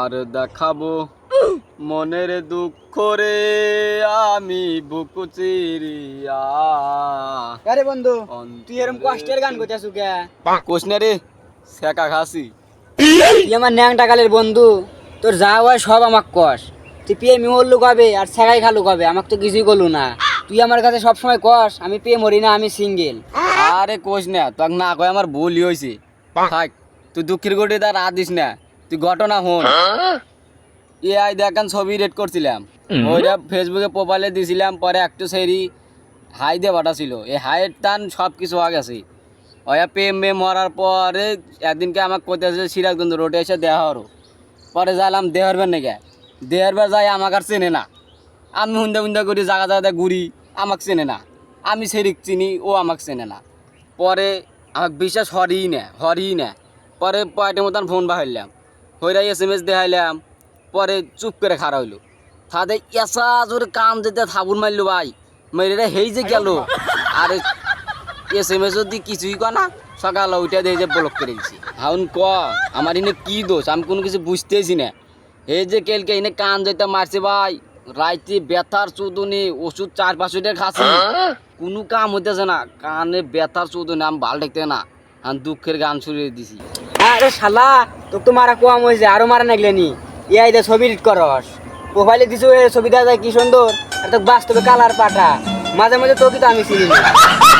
আর দেখাবো মনের দুঃখ রে আমি বুকু চিরিয়া। আরে বন্ধু তুই এরকম কষ্টের গান করতেছু কে? কোশনে রে শেখা খাসি। তুই আমার ন্যাংটা কালের বন্ধু, তোর যা হয় সব আমাক কস। তুই পেয়ে মিহল্লু কবে আর ছেগাই খালু কবে, আমাকে তো কিছুই করলু না। তুই আমার কাছে সবসময় কস আমি পেয়ে মরি না, আমি সিঙ্গেল। আরে কোশ না তোক না কয় আমার ভুলই হয়েছে। থাক তুই দুঃখের গোটে তার রাত দিস না, তুই ঘটনা হন। আই দেখান ছবি রেড করছিলাম, ওইটা ফেসবুকে প্রোফাইলে দিছিলাম, পরে একটু সেরি হাই দিয়ে পাঠাছিল। এই হাইয়ের টান সব কিছু হয়ে গেছে। ওয়া প্রেম মেম মরার পরে একদিনকে আমাকে কোথায় সিরাজগঞ্জ রোডে এসে দেওয়া হলো। পরে যাইলাম দেহরবার নাকি, দেহরবার যাই আমাকে আর চেনে না। আমি হুন্দা হুন্দা করি জায়গা জায়গাতে ঘুরি, আমাকে চেনে না। আমি সেরিক চিনি, ও আমাকে চেনে না। পরে আমাকে বিশ্বাস হরিই না। পরে পয়টার মতন ফোন বাহাইলাম, হইরাই SMS দেখাইলাম। পরে চুপ করে খাড়া হইলো। তাদের এসা জোরে কাম দিতে থাবুর মারলো ভাই, মেয়েরা হেই যে গেল। আর SMS যদি কিছুই কয় না, সকালে উঠে দিয়ে যে ব্লক করে দিছি। হাউন ক আমার ইনে কি দোষ, আমি কোনো কিছু বুঝতেছি না। এই যে কেলকে এনে কান যেতে মারছে ভাই, রাইতে ব্যথার চুদুনি ওষুধ 4-5 টাকা খাচ্ছি, কোনো কাম হইতেছে না। কানে ব্যথার চুদুনি আমি ভাল দেখতে না, আমি দুঃখের গান শুনিয়ে দিছি। আরে শালা তোকে তো মারা কম হয়েছে, আরো মারা নাগলেনি। ইয়াই দে ছবি এডিট করস, প্রোফাইলে দিছো ছবিটা যায় কি সুন্দর, আর তোকে বাস্তবে কালার পাঠা। মাঝে মাঝে তোকে তো আমি চিনি না,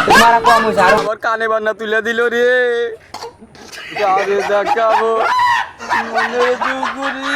তোকে মারা কম হয়েছে আরো। আমার কানে বান্না তুলে দিল রে, কারে দেখাবো মনের দুগুরি।